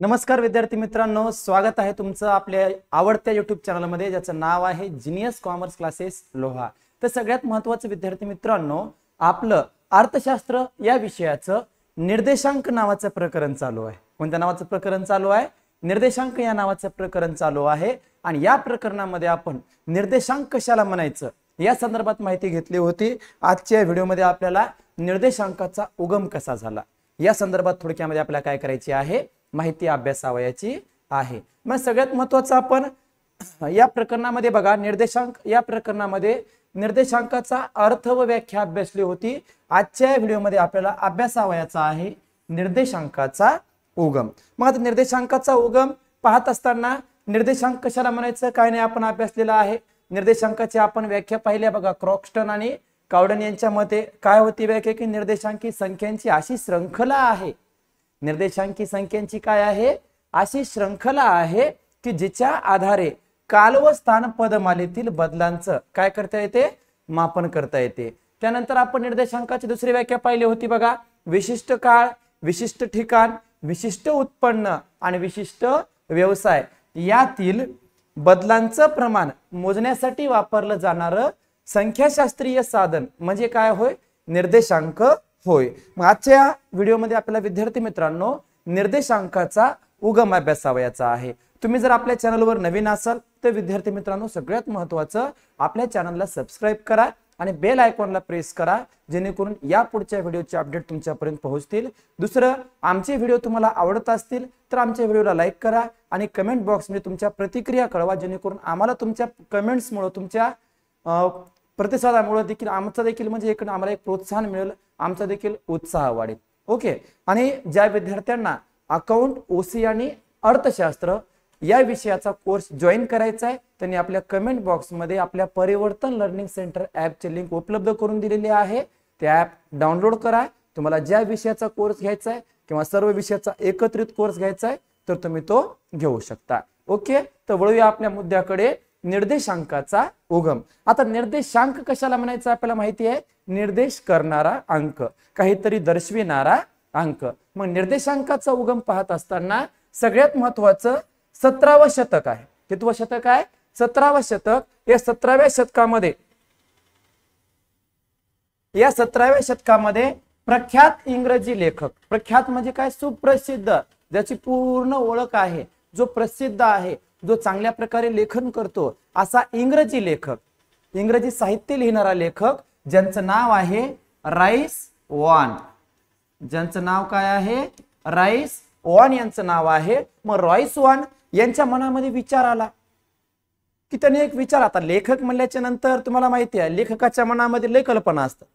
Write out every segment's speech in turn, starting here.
नमस्कार विद्यार्थी मित्रांनो, स्वागत आहे तुमचं आपल्या आवडत्या YouTube चॅनलमध्ये ज्याचं नाव आहे जीनियस कॉमर्स क्लासेस लोहा। तर सगळ्यात महत्त्वाचं विद्यार्थी मित्रांनो, आपलं अर्थशास्त्र या विषयाचं निर्देशांक नावाचं प्रकरण चालू आहे। कोणत्या नावाचं प्रकरण चालू आहे? निर्देशांक या नावाचं प्रकरण चालू आहे। आणि या प्रकरणामध्ये आपण निर्देशांक कशाला म्हणायचं या संदर्भात माहिती घेतली होती। आजच्या व्हिडिओमध्ये आपल्याला निर्देशांकाचा उगम कसा झाला या संदर्भात थोडक्यामध्ये आपल्याला काय करायची आहे, माहिती अभ्यासावयाची आहे। मग सगळ्यात महत्त्वाचं आपण या प्रकरणामध्ये बघा, निर्देशांक या प्रकरणामध्ये निर्देशांकाचा अर्थ व व्याख्या अभ्यासली होती। आजच्या व्हिडिओमध्ये आपल्याला अभ्यासावयाचा आहे निर्देशांकाचा उगम। मग आता निर्देशांकाचा उगम पाहत असताना निर्देशांक कशाला म्हणायचं काय नाही आपण अभ्यासलेला आहे। निर्देशांकाची आपण व्याख्या पाहिली बघा, क्रॉक्स्टन आणि काउडन यांच्या मते काय होती व्याख्या की निर्देशांकी संख्यांची अशी श्रृंखला आहे। निर्देशांकी संख्यांची काय आहे? अशी श्रृंखला आहे की जिच्या आधारे काल व स्थान पदमालेतील बदलांचं काय करता येते, मापन करता येते। त्यानंतर आपण निर्देशांकाची दुसरी व्याख्या पाहिली होती बघा, विशिष्ट काळ, विशिष्ट ठिकाण, विशिष्ट उत्पन्न आणि विशिष्ट व्यवसाय यातील बदलांचं प्रमाण मोजण्यासाठी वापरलं जाणारं संख्याशास्त्रीय साधन म्हणजे काय होय? निर्देशांक होय। मग आजच्या व्हिडिओमध्ये आपल्याला विद्यार्थी मित्रांनो निर्देशांकाचा उगम अभ्यासावयाचा आहे। तुम्ही जर आपल्या चॅनलवर नवीन असाल तर विद्यार्थी मित्रांनो सगळ्यात महत्त्वाचं आपल्या चॅनलला सबस्क्राइब करा आणि बेल आयकॉनला प्रेस करा, जेणेकरून या पुढच्या व्हिडिओचे अपडेट तुमच्यापर्यंत पोहोचतील। दुसरं, आमचे व्हिडिओ तुम्हाला आवडत असतील तर आमच्या व्हिडिओला लाईक करा आणि कमेंट बॉक्समध्ये तुमच्या प्रतिक्रिया कळवा, जेणेकरून आम्हाला तुमच्या कमेंट्समुळे तुमच्या प्रतिसादामुळे देखील आमचा देखील म्हणजे आम्हाला एक प्रोत्साहन मिळेल, आमचा देखील उत्साह वाढेल। ओके। आणि ज्या विद्यार्थ्यांना अकाउंट, ओसी आणि अर्थशास्त्र या विषयाचा कोर्स जॉईन करायचा आहे त्यांनी आपल्या कमेंट बॉक्समध्ये आपल्या परिवर्तन लर्निंग सेंटर ॲपचे लिंक उपलब्ध करून दिलेली आहे। ते ॲप डाउनलोड करा। तुम्हाला ज्या विषयाचा कोर्स घ्यायचा आहे किंवा सर्व विषयाचा एकत्रित कोर्स घ्यायचा आहे तर तुम्ही तो घेऊ शकता। ओके। तर वळूया आपल्या मुद्द्याकडे, निर्देशांकाचा उगम। आता निर्देशांक कशाला म्हणायचं आपल्याला माहिती आहे, निर्देश करणारा अंक, काहीतरी दर्शविणारा अंक। मग निर्देशांकाचा उगम पाहत असताना सगळ्यात महत्त्वाचं 17वं शतक आहे। कितवं शतक आहे? 17वं शतक। या 17व्या शतकामध्ये प्रख्यात इंग्रजी लेखक, प्रख्यात म्हणजे काय? सुप्रसिद्ध, ज्याची पूर्ण ओळख आहे, जो प्रसिद्ध आहे, जो चांगल्या प्रकारे लेखन करतो असा इंग्रजी लेखक, इंग्रजी साहित्य लिहिणारा लेखक ज्यांचं नाव आहे राईस वॉन। ज्यांचं नाव काय आहे? राईस वॉन यांचं नाव आहे। मग राईस वॉन यांच्या मनामध्ये विचार आला की त्याने एक विचार, आता लेखक म्हणल्याच्या नंतर तुम्हाला माहिती आहे लेखकाच्या मनामध्ये लय कल्पना असतात।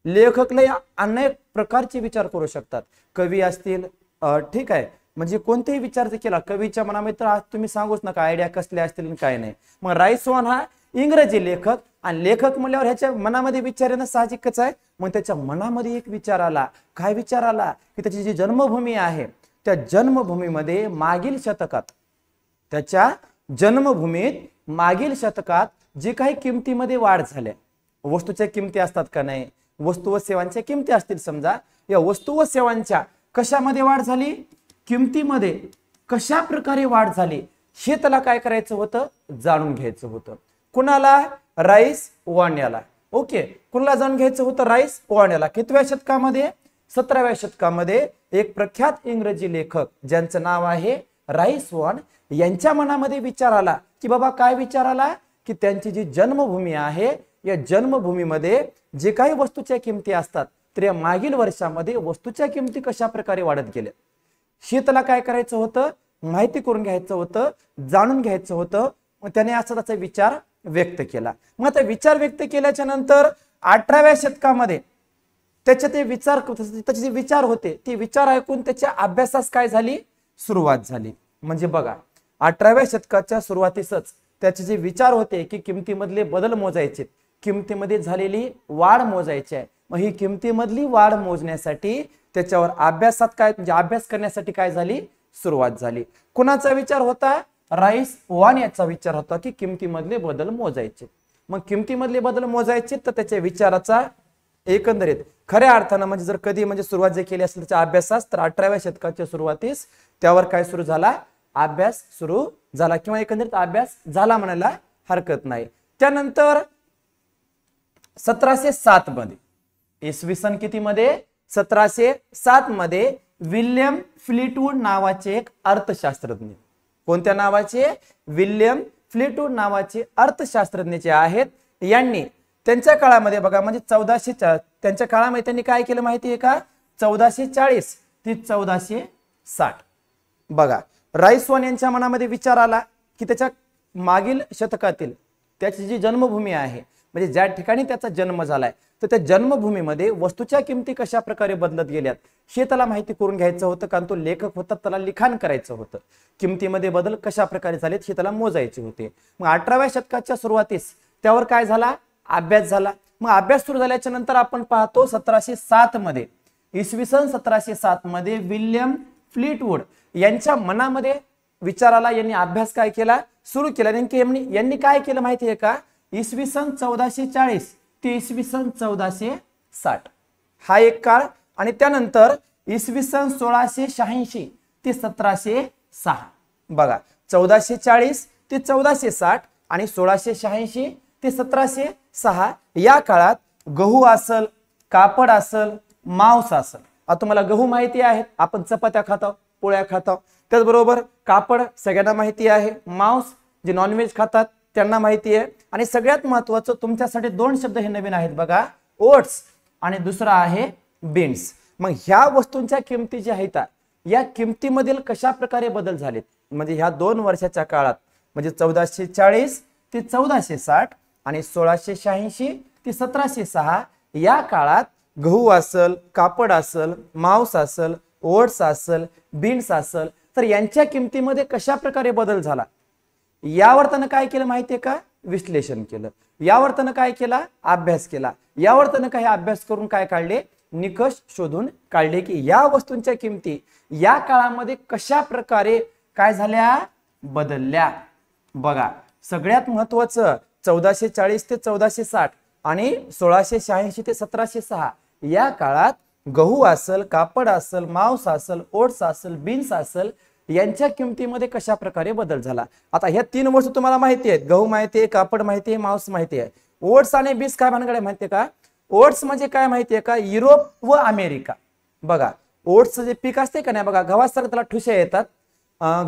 लेखक लय अनेक प्रकारचे विचार करू शकतात। कवी असतील, ठीक आहे, म्हणजे कोणतेही विचार जर केला कवीच्या मनामध्ये तर तुम्ही सांगूच नका आयडिया कसले असतील काय नाही। मग राईस वॉन हा इंग्रजी लेखक, आणि लेखक म्हणल्यावर ह्याच्या मनामध्ये विचार येणं साहजिकच आहे। मग त्याच्या मनामध्ये एक विचार आला, काय विचार आला की त्याची जी जन्मभूमी आहे त्या जन्मभूमीमध्ये मागील शतकात, त्याच्या जन्मभूमीत मागील शतकात जे काही किमतीमध्ये वाढ झाल्या, वस्तूच्या किमती असतात का नाही, वस्तू व सेवांच्या किमती असतील समजा, या वस्तू व सेवांच्या कशामध्ये वाढ झाली, किमतीमध्ये कशा प्रकारे वाढ झाली हे त्याला काय करायचं होतं, जाणून घ्यायचं होतं। कुणाला? राईस वॉन याला। ओके। कुणाला जाणून घ्यायचं होतं? राईस वॉन याला। कितव्या शतकामध्ये? 17व्या शतकामध्ये एक प्रख्यात इंग्रजी लेखक ज्यांचं नाव आहे राईस वॉन यांच्या मनामध्ये विचार आला की बाबा, काय विचार आला की त्यांची जी जन्मभूमी आहे या जन्मभूमीमध्ये जे काही वस्तूच्या किमती असतात तर या मागील वर्षामध्ये वस्तूच्या किमती कशा प्रकारे वाढत गेल्या हे त्याला काय करायचं होतं, माहिती करून घ्यायचं होतं, जाणून घ्यायचं होतं। मग त्याने असा त्याचा विचार व्यक्त केला। मग आता विचार व्यक्त केल्याच्या नंतर 18व्या शतकामध्ये त्याचे ते विचार होते ते विचार ऐकून त्याच्या अभ्यासास काय झाली, सुरुवात झाली। म्हणजे बघा, 18व्या शतकाच्या सुरुवातीसच त्याचे जे विचार होते की किमतीमधले बदल मोजायचे, किमतीमध्ये झालेली वाढ मोजायची आहे। मग ही किमतीमधली वाढ मोजण्यासाठी त्याच्यावर अभ्यासात काय म्हणजे अभ्यास करण्यासाठी काय झाली, सुरुवात झाली। कुणाचा विचार होता? राईस वॉन याचा विचार होता की किमतीमधले बदल मोजायचे। मग किमतीमधले बदल मोजायचे तर त्याच्या विचाराचा एकंदरीत खऱ्या अर्थानं म्हणजे जर कधी म्हणजे सुरुवात जे केली असेल त्याच्या अभ्यासास, तर 18व्या शतकाच्या सुरुवातीस त्यावर काय सुरू झाला, अभ्यास सुरू झाला किंवा एकंदरीत अभ्यास झाला म्हणायला हरकत नाही. त्यानंतर 1707 मध्ये, इसवी सन किती मध्ये, 1707 मध्ये विल्यम फ्लीटवूड नावाचे एक अर्थशास्त्रज्ञ, कोणत्या नावाचे, विल्यम फ्लीटवूड नावाचे अर्थशास्त्रज्ञ जे आहेत, यांनी त्यांच्या काळामध्ये बघा म्हणजे 1400 त्यांच्या काळामध्ये त्यांनी काय केलं माहिती आहे का, 1440 ते 1460. बघा राईसवान यांच्या मनामध्ये विचार आला की त्याच्या मागील शतकातील त्याची जी जन्मभूमी आहे, म्हणजे ज्या ठिकाणी त्याचा जन्म झालाय, तर त्या जन्मभूमीमध्ये वस्तूच्या किमती कशा प्रकारे बदलत गेल्यात हे त्याला माहिती करून घ्यायचं होतं. कारण तो लेखक होता, त्याला लिखाण करायचं होतं. किमतीमध्ये बदल कशा प्रकारे झालेत हे त्याला मोजायचे होते. मग 18व्या शतकाच्या सुरुवातीस त्यावर काय झाला, अभ्यास झाला. मग अभ्यास सुरू झाल्याच्या नंतर आपण पाहतो 1707 मध्ये, इसवी सन 1707 मध्ये विल्यम फ्लीटवूड यांच्या मनामध्ये विचार आला. यांनी अभ्यास काय केला, सुरू केला. नेमके यांनी काय केलं माहिती आहे का, इसवी सन 1440 ते इसवी सन 1460 हा एक काळ, आणि त्यानंतर इसवी सन 1686 ते 1706. बघा 1440 ते 1460 आणि 1686 ते 1706 या काळात गहू असल, कापड असल, मांस असल. आता तुम्हाला गहू माहिती आहे, आपण चपात्या खातो, पोळ्या खातो. त्याचबरोबर कापड सगळ्यांना माहिती आहे, मांस जे नॉनव्हेज खातात त्यांना माहिती आहे. आणि सगळ्यात महत्वाचं तुमच्यासाठी 2 शब्द हे नवीन आहेत बघा, ओट्स आणि दुसरा आहे बीन्स. मग ह्या वस्तूंच्या किमती ज्या आहेत, या किमतीमधील कशा प्रकारे बदल झालेत, म्हणजे ह्या 2 वर्षाच्या काळात, म्हणजे 1440 ते 1460 आणि 1686 ते 1706 या काळात गहू असल, कापड असल, मांस असल, ओट्स असल, बीन्स असल, तर यांच्या किमतीमध्ये कशा प्रकारे बदल झाला, यावर त्यानं काय केलं माहितीये का, विश्लेषण केलं. यावर त्यानं काय केला, अभ्यास केला. यावर त्यानं काही अभ्यास करून काय काढले, निकष शोधून काढले की या वस्तूंच्या किमती या काळामध्ये कशा प्रकारे काय झाल्या, बदलल्या. बघा सगळ्यात महत्वाचं 1440 ते 1460 आणि 1686 ते 1706 या काळात गहू असल, कापड असल, मांस असल, ओट्स असल, बीन्स असल, यांच्या किमतीमध्ये कशा प्रकारे बदल झाला. आता ह्या 3 वस्तू तुम्हाला माहिती आहेत, गहू माहिती आहे, कापड माहिती आहे, मांस माहिती आहे. ओट्स आणि बीन्स काय भानगड माहिती आहे का, ओट्स म्हणजे काय माहिती आहे का, युरोप व अमेरिका. बघा ओट्सचं जे पीक असते का नाही, बघा गव्हासारखं त्याला ठुसे येतात,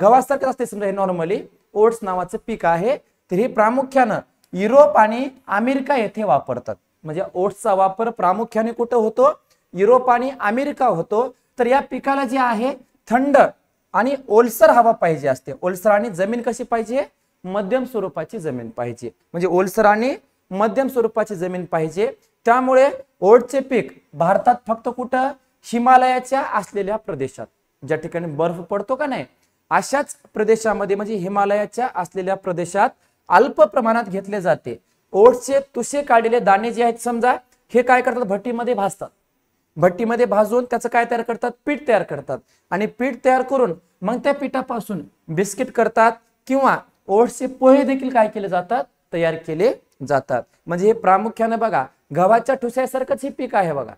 गव्हासारखं असते समजा हे नॉर्मली ओट्स नावाचं पीक आहे. तर हे प्रामुख्यानं युरोप आणि अमेरिका येथे वापरतात. म्हणजे ओट्सचा वापर प्रामुख्याने कुठं होतो, युरोप आणि अमेरिका होतो. तर या पिकाला जे आहे थंड आणि ओलसर हवा पाहिजे असते. ओलसर आणि जमीन कशी पाहिजे, मध्यम स्वरूपाची जमीन पाहिजे. म्हणजे ओलसर आणि मध्यम स्वरूपाची जमीन पाहिजे. त्यामुळे ओटचे पीक भारतात फक्त कुठं, हिमालयाच्या असलेल्या प्रदेशात, ज्या ठिकाणी बर्फ पडतो का नाही, अशाच प्रदेशामध्ये म्हणजे हिमालयाच्या असलेल्या प्रदेशात अल्प प्रमाणात घेतले जाते. ओट्सचे तुसे काढलेले दाणे जे आहेत समजा, हे काय करतात, भट्टीमध्ये भाजतात. भट्टीमध्ये भाजून त्याचं काय तयार करतात, पीठ तयार करतात. आणि पीठ तयार करून मग त्या पिठापासून बिस्किट करतात किंवा ओट्सचे पोहे देखील काय केले जातात, तयार केले जातात. म्हणजे हे प्रामुख्याने बघा गव्हाच्या ठुस्यासारखंच हे पीक आहे बघा,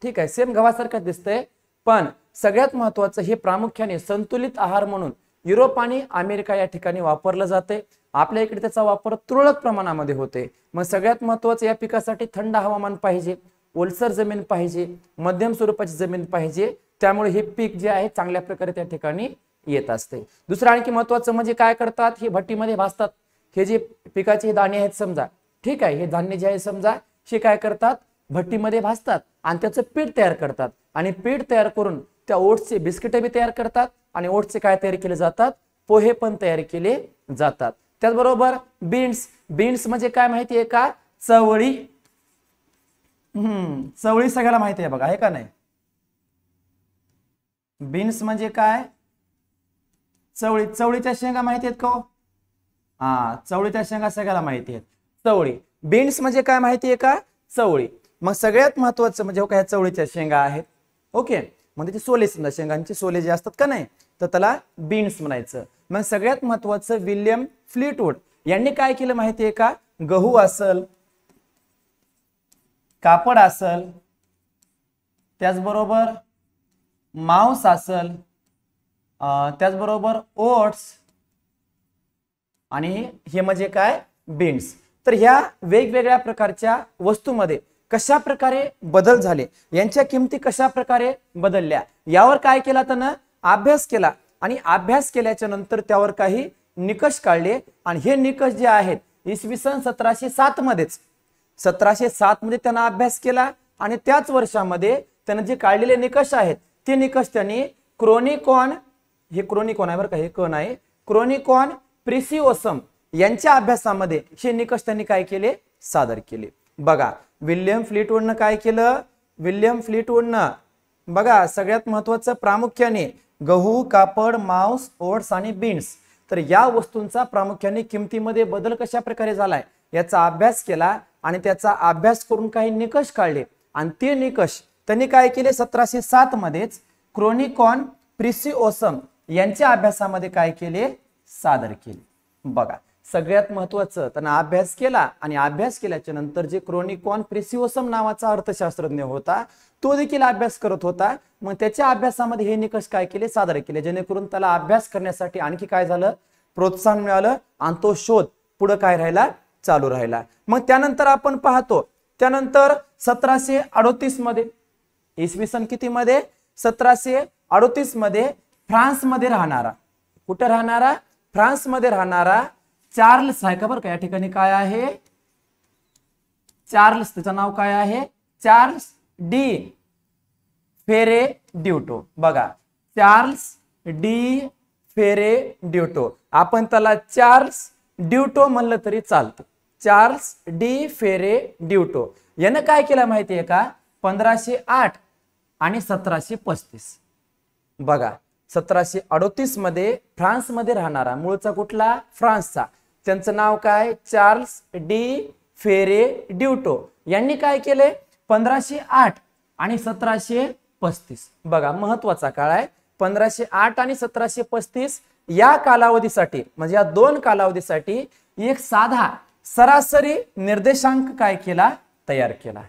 ठीक आहे, सेम गव्हासारखंच दिसतंय. पण सगळ्यात महत्वाचं हे प्रामुख्याने संतुलित आहार म्हणून युरोप आणि अमेरिका या ठिकाणी वापरलं जाते. आपल्या इकडे त्याचा वापर तुरळक प्रमाणामध्ये होते. मग सगळ्यात महत्वाचं या पिकासाठी थंड हवामान पाहिजे, ओलसर जमीन पाहिजे, मध्यम स्वरूपाची जमीन पाहिजे. त्यामुळे हे पीक जे आहे चांगल्या प्रकारे त्या ठिकाणी येत असते. दुसरं आणखी महत्वाचं म्हणजे काय करतात, हे भट्टीमध्ये भाजतात. हे जे पिकाचे दाणे आहेत समजा, ठीक आहे, हे धान्य जे आहे समजा, हे काय करतात, भट्टीमध्ये भाजतात आणि त्याचं पीठ तयार करतात. आणि पीठ तयार करून त्या ओट्सचे बिस्किट बी तयार करतात आणि ओट्सचे काय तयार केले जातात, पोहे पण तयार केले जातात. त्याचबरोबर बीन्स, बीन्स म्हणजे काय माहिती आहे का, चवळी. चवळी सगळ्याला माहिती आहे बघा, आहे का नाही. बीन्स म्हणजे काय, चवळी. चवळीच्या शेंगा माहिती आहेत का, चवळीच्या शेंगा सगळ्याला माहिती आहेत. चवळी, बीन्स म्हणजे काय माहिती आहे का, चवळी. मग सगळ्यात महत्वाचं म्हणजे काय, चवळीच्या शेंगा आहेत. ओके, मग त्याचे सोले समजा, शेंगांचे सोले जे असतात का नाही, तर त्याला बीन्स म्हणायचं. मग सगळ्यात महत्वाचं विल्यम फ्लीटवूड यांनी काय केलं माहिती आहे का, गहू असल, कापड असल, त्याचबरोबर मांस असल, त्याचबरोबर ओट्स आणि हे म्हणजे काय, बीन्स. तर ह्या वेगवेगळ्या प्रकारच्या वस्तूमध्ये कशा प्रकारे बदल झाले, यांच्या किमती कशा प्रकारे बदलल्या, यावर काय केला त्यानं, अभ्यास केला. आणि अभ्यास केल्याच्या नंतर त्यावर काही निकष काढले. आणि हे निकष जे आहेत इसवी सन 1707 मध्येच, 1707 मध्ये त्यांना अभ्यास केला. आणि त्याच वर्षामध्ये त्यानं जे काढलेले निकष आहेत ते निकष त्यांनी क्रोनिकॉन, हे क्रोनिकॉन आहे बरं का, हे कण आहे, क्रोनिकॉन प्रिसिओसम यांच्या अभ्यासामध्ये हे निकष त्यांनी काय केले, सादर केले. बघा विल्यम फ्लीटवुडनं काय केलं, विल्यम फ्लीटवुडनं बघा सगळ्यात महत्वाचं प्रामुख्याने गहू, कापड, मांस, ओट्स आणि बीन्स, तर या वस्तूंचा प्रामुख्याने किमतीमध्ये बदल कशा प्रकारे झालाय याचा अभ्यास केला. आणि त्याचा अभ्यास करून काही निकष काढले. आणि ते निकष त्यांनी काय केले, 1707 मध्येच क्रोनिकॉन प्रिसिओसम यांच्या अभ्यासामध्ये काय केले, सादर केले. बघा सगळ्यात महत्वाचं त्यांना अभ्यास केला. आणि अभ्यास केल्याच्या नंतर जे क्रोनिकॉन प्रिसिओसम नावाचा अर्थशास्त्रज्ञ होता तो देखील अभ्यास करत होता. मग त्याच्या अभ्यासामध्ये हे निकष काय केले, सादर केले, जेणेकरून त्याला अभ्यास करण्यासाठी आणखी काय झालं, प्रोत्साहन मिळालं. आणि तो शोध पुढे काय राहिला, चालू राहिला. मग त्यानंतर आपण पाहतो, त्यानंतर 1738 मध्ये, इसवी सन किती मध्ये, 1738 मध्ये फ्रान्स मध्ये राहणारा, कुठे राहणारा, फ्रान्स मध्ये राहणारा चार्ल्स आहे का बरं का, या ठिकाणी काय आहे, चार्ल्स, त्याचं नाव काय आहे, चार्ल्स डी फेरे ड्यूटो. बघा चार्ल्स डी फेरे ड्यूटो, आपण त्याला चार्ल्स ड्यूटो म्हणलं तरी चालतं. चार्ल्स डी फेरे ड्यूटो यानं काय केलं माहितीये का, 1508 आणि 1735. बघा 1738 मध्ये फ्रान्स मध्ये राहणारा, मूळचा कुठला, फ्रान्सचा, त्यांचं नाव काय, चार्ल्स डी फेरे ड्यूटो यांनी काय केले, 1508 आणि 1735. बघा महत्वाचा काळ आहे 1508 आणि 1735 या कालावधीसाठी, म्हणजे या दोन कालावधीसाठी एक साधा सरासरी निर्देशांक काय केला, तयार केला.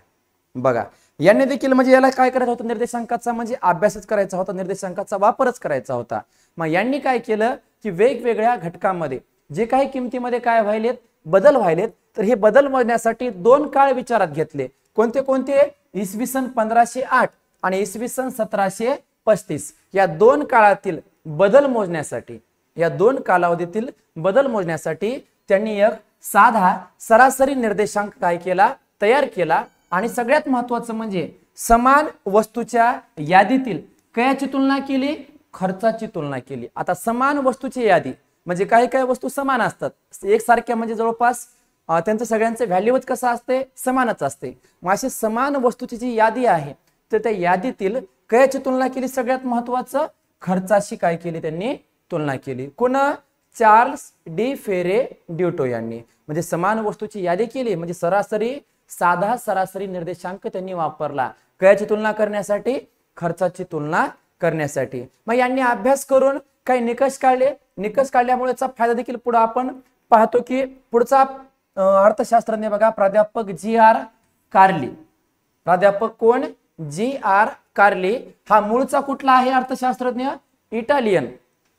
बघा यांनी देखील म्हणजे याला काय करायचं होतं, निर्देशांकाचा म्हणजे अभ्यासच करायचा होता, निर्देशांकाचा वापरच करायचा होता. मग यांनी काय केलं की वेगवेगळ्या घटकांमध्ये जे काही किमतीमध्ये काय व्हायलेत, बदल व्हायलेत, तर हे बदल मोजण्यासाठी दोन काळ विचारात घेतले. कोणते कोणते, इसवी सन 1508 आणि इसवी सन 1735 या दोन काळातील बदल मोजण्यासाठी, या दोन कालावधीतील बदल मोजण्यासाठी त्यांनी एक साधा सरासरी निर्देशांक काय केला, तयार केला. आणि सगळ्यात महत्वाचं म्हणजे समान वस्तूच्या यादीतील कयाची तुलना केली, खर्चाची तुलना केली. आता समान वस्तूची यादी म्हणजे काही काही वस्तू समान असतात, एकसारख्या म्हणजे जवळपास त्यांचं सगळ्यांचं व्हॅल्यूच कसं असते, समानच असते. मग अशी समान वस्तूची जी यादी आहे तर त्या यादीतील कयाची तुलना केली, सगळ्यात महत्वाचं खर्चाशी काय केली, त्यांनी तुलना केली. कोण, चार्ल्स डी फेरे ड्यूटो यांनी. म्हणजे समान वस्तूची यादी केली, म्हणजे सरासरी साधा सरासरी निर्देशांक त्यांनी वापरला कयाची तुलना करण्यासाठी, खर्चाची तुलना करण्यासाठी. मग यांनी अभ्यास करून काही निकष काढले. निकष काढल्यामुळेचा फायदा देखील पुढे आपण पाहतो की पुढचा अर्थशास्त्रज्ञ बघा प्राध्यापक जी.आर. कार्ली. प्राध्यापक कोण, जी.आर. कार्ली. हा मूळचा कुठला आहे अर्थशास्त्रज्ञ, इटालियन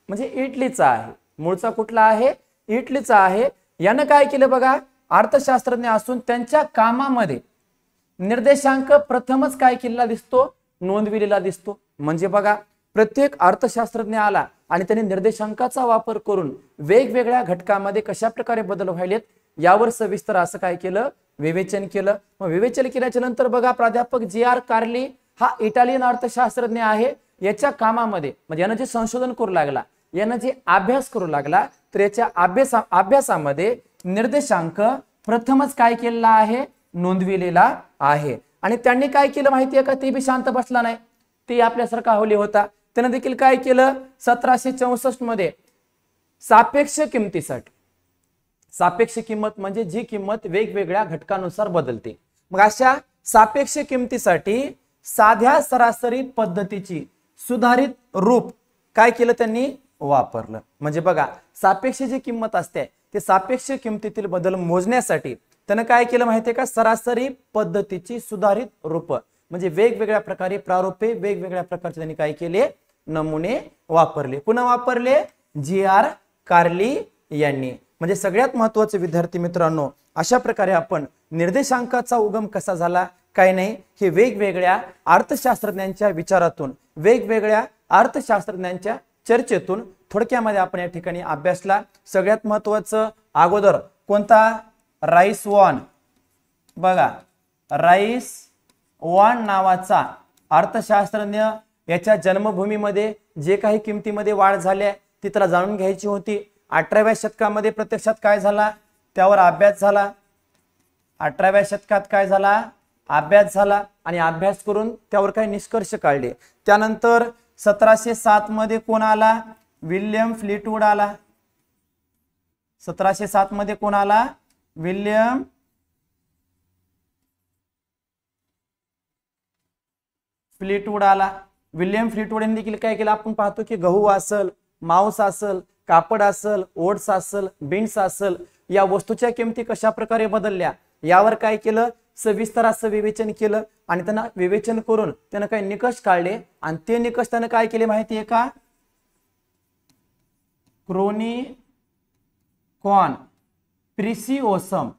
म्हणजे इटलीचा आहे. मूळचा कुठला आहे, इटलीचा आहे. यानं काय केलं बघा, अर्थशास्त्रज्ञ असून त्यांच्या कामामध्ये निर्देशांक प्रथमच काय केलेला दिसतो, नोंदविलेला दिसतो. म्हणजे बघा प्रत्येक अर्थशास्त्रज्ञ आला आणि त्यांनी निर्देशांकाचा वापर करून वेगवेगळ्या घटकांमध्ये कशा प्रकारे बदल व्हायलेत यावर सविस्तर असं काय केलं, विवेचन केलं. मग विवेचन केल्याच्या नंतर बघा प्राध्यापक जी.आर. कार्ली हा इटालियन अर्थशास्त्रज्ञ आहे. याच्या कामामध्ये म्हणजे यानं जे संशोधन करू लागला, यानं जे अभ्यास करू लागला, तर याच्या अभ्यासामध्ये निर्देशांक प्रथमच काय केलेला आहे, नोंदविलेला आहे. आणि त्यांनी काय केलं माहितीये का, ते बी शांत बसला नाही, ते आपल्यासारखा हवली होता. त्यानं देखील काय केलं, 1764 मध्ये सापेक्ष किमतीसाठी, सापेक्ष किंमत म्हणजे जी किंमत वेगवेगळ्या घटकानुसार बदलते, मग अशा सापेक्ष किमतीसाठी साध्या सरासरी पद्धतीची सुधारित रूप काय केलं, त्यांनी वापरलं. म्हणजे बघा सापेक्ष जी किंमत असते ते सापेक्ष किमतीतील बदल मोजण्यासाठी त्यानं काय केलं माहितीये का, सरासरी पद्धतीची सुधारित रूप म्हणजे वेगवेगळ्या प्रकारे प्रारूपे, वेगवेगळ्या प्रकारचे त्यांनी काय केले, नमुने वापरले. पुन्हा वापरले G.R. कार्ली यांनी. म्हणजे सगळ्यात महत्वाचे विद्यार्थी मित्रांनो, अशा प्रकारे आपण निर्देशांकाचा उगम कसा झाला, काही नाही, हे वेगवेगळ्या अर्थशास्त्रज्ञांच्या विचारातून, वेगवेगळ्या अर्थशास्त्रज्ञांच्या चर्चेतून थोडक्यामध्ये आपण या ठिकाणी अभ्यासला. सगळ्यात महत्वाचं अगोदर कोणता, राईस वॉन. बघा, राईस वॉन नावाचा अर्थशास्त्रज्ञ, याच्या जन्मभूमीमध्ये जे काही किमतीमध्ये वाढ झाली ती त्याला जाणून घ्यायची होती. 18व्या शतकामध्ये प्रत्यक्षात काय झाला त्यावर अभ्यास झाला. 18व्या शतकात काय झाला, अभ्यास झाला आणि अभ्यास करून त्यावर काही निष्कर्ष काढले. त्यानंतर 1707 मध्ये कोण आला, विल्यम फ्लीटवूड आला. 1707 मध्ये कोण आला, विल्यम फ्लीटवूड आला. विल्यम फ्लीटवूड यांनी देखील काय केलं, आपण पाहतो की गहू असल, मांस असल, कापड असल, ओट्स असल, बीन्स असल, या वस्तूच्या किमती कशा प्रकारे बदलल्या यावर काय केलं, सविस्तर असं विवेचन केलं आणि त्यांना विवेचन करून त्यानं काही निकष काढले आणि ते निकष त्यानं काय केले माहिती आहे का, क्रोनिकॉन प्रिसिओसम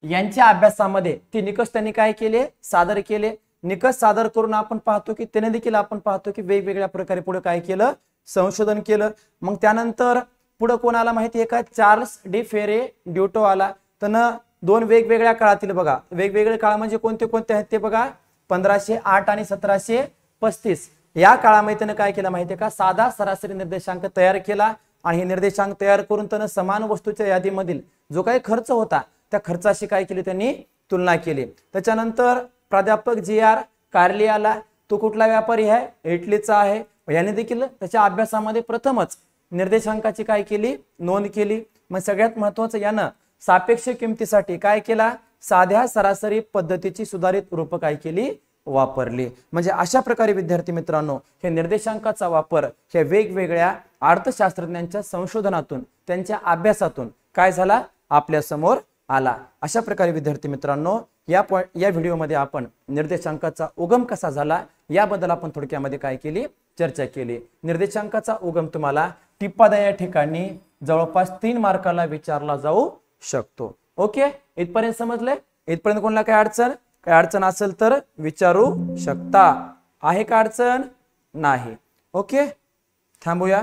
यांच्या अभ्यासामध्ये ते निकष त्यांनी काय केले, सादर केले. निकष सादर करून आपण पाहतो की त्याने देखील आपण पाहतो की वेगवेगळ्या प्रकारे पुढे काय केलं, संशोधन केलं. मग त्यानंतर पुढे कोण आला माहिती आहे का, चार्ल्स डी फेरे ड्युटो आला. त्यानं दोन वेगवेगळ्या काळातील, बघा वेगवेगळे काळ म्हणजे कोणते कोणते आहेत ते बघा, 1508 आणि 1735 या काळामध्ये त्यानं काय केलं माहिती आहे का, साधा सरासरी निर्देशांक तयार केला आणि हे निर्देशांक तयार करून त्यानं समान वस्तूच्या यादीमधील जो काही खर्च होता त्या खर्चाशी काय केली, त्यांनी तुलना केली. त्याच्यानंतर प्राध्यापक G.R. कार्ली आला. तो कुठला व्यापारी आहे, इटलीचा आहे. याने देखील त्याच्या अभ्यासामध्ये प्रथमच निर्देशांकाची काय केली, नोंद केली. मग सगळ्यात महत्वाचं यानं सापेक्ष किमतीसाठी काय केला, साध्या सरासरी पद्धतीची सुधारित रूप काय केली, वापरली. म्हणजे अशा प्रकारे विद्यार्थी मित्रांनो, हे निर्देशांकाचा वापर हे वेगवेगळ्या अर्थशास्त्रज्ञांच्या संशोधनातून, त्यांच्या अभ्यासातून काय झाला, आपल्या समोर आला. अशा प्रकारे विद्यार्थी मित्रांनो, या व्हिडिओमध्ये आपण निर्देशांकाचा उगम कसा झाला याबद्दल आपण थोडक्यामध्ये काय केली, चर्चा केली. निर्देशांकाचा उगम तुम्हाला टिप्पा या ठिकाणी जवळपास 3 मार्काला विचारला जाऊ शकतो. ओके, इथपर्यंत समजले? इथपर्यंत कोणाला काय अडचण असेल तर विचारू शकता. आहे का अडचण? नाही. ओके, थांबूया.